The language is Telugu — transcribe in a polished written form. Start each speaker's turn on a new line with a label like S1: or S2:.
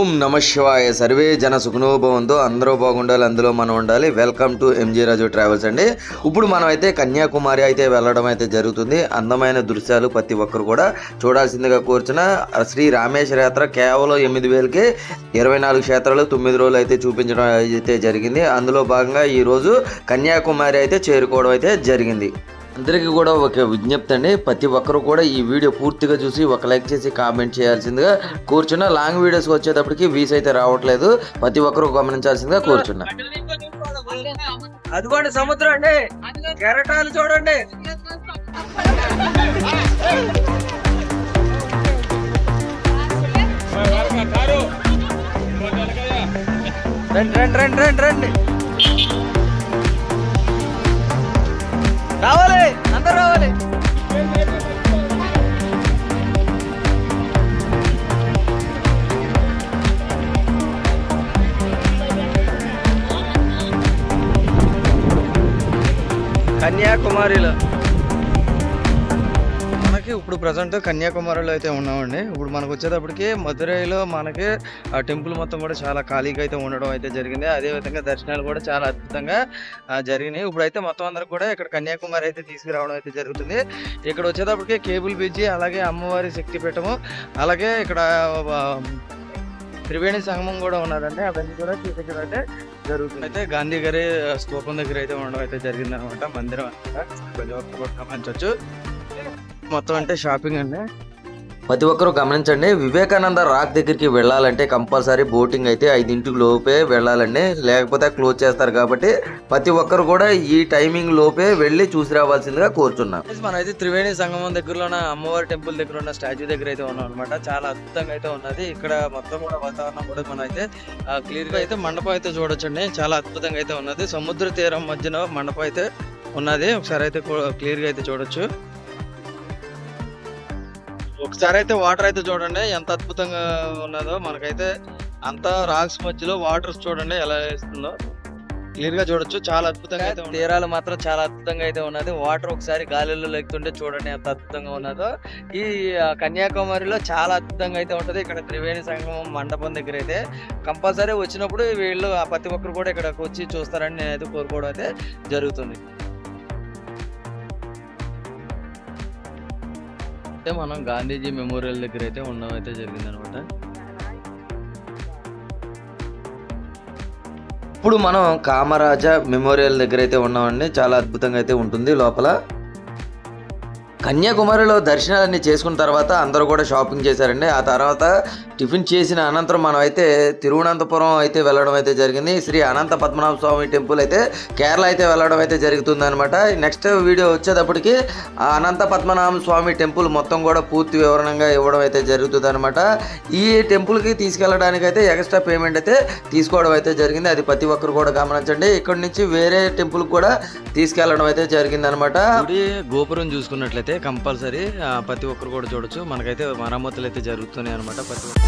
S1: ఓం నమ శివాయ. సర్వే జన సుఖనో భవంతు. అందరూ బాగుండాలి, అందులో మనం ఉండాలి. Welcome to MG Raju travels అండి. ఇప్పుడు మనం అయితే కన్యాకుమారి అయితే వెళ్ళడం అయితే జరుగుతుంది. అందమైన దృశ్యాలు ప్రతి ఒక్కరు కూడా చూడాల్సిందిగా కోరుచున్న శ్రీ రామేశ్వర యాత్ర కేవలం 8,000కి 24 క్షేత్రాలు 9 రోజులు అయితే చూపించడం అయితే జరిగింది. అందులో భాగంగా ఈరోజు కన్యాకుమారి అయితే చేరుకోవడం అయితే జరిగింది. అందరికీ కూడా ఒక విజ్ఞప్తి అండి, ప్రతి ఒక్కరు కూడా ఈ వీడియో పూర్తిగా చూసి ఒక లైక్ చేసి కామెంట్ చేయాల్సిందిగా కోరుచున్నా. లాంగ్ వీడియోస్ వచ్చేటప్పటికి వీస్ అయితే రావట్లేదు, ప్రతి ఒక్కరు గమనించాల్సిందిగా కోరుచున్నా.
S2: అదిగోండి సముద్రం అండి, కెరటాలు చూడండి. రండి రండి రండి రండి రండి, రావాలి, అందరు రావాలి. కన్యాకుమారిలో మనకి ఇప్పుడు ప్రజెంట్ కన్యాకుమారిలో అయితే ఉన్నామండి. ఇప్పుడు మనకు వచ్చేటప్పటికి మదురైలో మనకి ఆ టెంపుల్ మొత్తం కూడా చాలా ఖాళీగా అయితే ఉండడం అయితే జరిగింది. అదేవిధంగా దర్శనాలు కూడా చాలా అద్భుతంగా జరిగినాయి. ఇప్పుడైతే మొత్తం అందరూ కూడా ఇక్కడ కన్యాకుమారి అయితే తీసుకురావడం అయితే జరుగుతుంది. ఇక్కడ వచ్చేటప్పటికి కేబుల్ బ్రిడ్జి, అలాగే అమ్మవారి శక్తిపీఠము, అలాగే ఇక్కడ త్రివేణి సంగమం కూడా ఉన్నదండి. అవన్నీ కూడా చూపించడం జరుగుతుంది. అయితే గాంధీ గారి స్తూపం దగ్గర అయితే ఉండడం అయితే జరిగింది అనమాట. మందిరం అంతా గమనించవచ్చు. మొత్తం అంటే షాపింగ్ అండి.
S1: ప్రతి ఒక్కరు గమనించండి, వివేకానంద రాక్ దగ్గరికి వెళ్ళాలంటే కంపల్సరీ బోటింగ్ అయితే 5 లోపే వెళ్ళాలండి, లేకపోతే క్లోజ్ చేస్తారు. కాబట్టి ప్రతి ఒక్కరు కూడా ఈ టైమింగ్ లోపే వెళ్ళి చూసి రావాల్సిందిగా కోరుచున్నాం.
S2: మనం అయితే త్రివేణి సంగమం దగ్గరలో ఉన్న అమ్మవారి టెంపుల్ దగ్గర ఉన్న స్టాచ్యూ దగ్గర అయితే ఉన్నాం అనమాట. చాలా అద్భుతంగా అయితే ఉన్నది. ఇక్కడ మొత్తం కూడా వాతావరణం కూడా మనం అయితే క్లియర్ గా అయితే మండపం అయితే చూడొచ్చండి. చాలా అద్భుతంగా అయితే ఉన్నది. సముద్ర తీరం మధ్యన మండపం అయితే ఉన్నది. ఒకసారి అయితే క్లియర్ గా అయితే చూడొచ్చు. ఒకసారి అయితే వాటర్ అయితే చూడండి ఎంత అద్భుతంగా ఉన్నదో. మనకైతే అంతా రాక్స్ మధ్యలో వాటర్ చూడండి ఎలా వేస్తుందో క్లియర్ గా చూడొచ్చు. చాలా అద్భుతంగా అయితే తీరాలు మాత్రం చాలా అద్భుతంగా అయితే ఉన్నది. వాటర్ ఒకసారి గాలిలో లెక్కుతుంటే చూడండి ఎంత అద్భుతంగా ఉన్నదో. ఈ కన్యాకుమారిలో చాలా అద్భుతంగా అయితే ఉంటది. ఇక్కడ త్రివేణి సంగమం మండపం దగ్గర అయితే కంపల్సరీ వచ్చినప్పుడు వీళ్ళు ప్రతి ఒక్కరు కూడా ఇక్కడికి వచ్చి చూస్తారని నేనైతే కోరుకోవడం అయితే జరుగుతుంది. మనం గాంధీజీ మెమోరియల్ దగ్గర అయితే ఉండడం అయితే జరిగింది అనమాట.
S1: ఇప్పుడు మనం కామరాజ మెమోరియల్ దగ్గర అయితే ఉన్నామండి. చాలా అద్భుతంగా అయితే ఉంటుంది లోపల. కన్యాకుమారిలో దర్శనాలన్నీ చేసుకున్న తర్వాత అందరూ కూడా షాపింగ్ చేశారండి. ఆ తర్వాత టిఫిన్ చేసిన అనంతరం మనం అయితే తిరువనంతపురం అయితే వెళ్ళడం అయితే జరిగింది. శ్రీ అనంత పద్మనాభ స్వామి టెంపుల్ అయితే కేరళ అయితే వెళ్ళడం అయితే జరుగుతుంది అనమాట. నెక్స్ట్ వీడియో వచ్చేటప్పటికి ఆ అనంత పద్మనాభ స్వామి టెంపుల్ మొత్తం కూడా పూర్తి వివరణంగా ఇవ్వడం అయితే జరుగుతుంది అనమాట. ఈ టెంపుల్కి తీసుకెళ్ళడానికి అయితే ఎక్స్ట్రా పేమెంట్ అయితే తీసుకోవడం అయితే జరిగింది. అది ప్రతి ఒక్కరు కూడా గమనించండి. ఇక్కడ నుంచి వేరే టెంపుల్ కూడా తీసుకెళ్ళడం అయితే జరిగింది అనమాట.
S2: గోపురం చూసుకున్నట్లయితే కంపల్సరీ ప్రతి ఒక్కరు కూడా చూడొచ్చు. మనకైతే మరమ్మతులు అయితే జరుగుతున్నాయి అనమాట. ప్రతి ఒక్కరు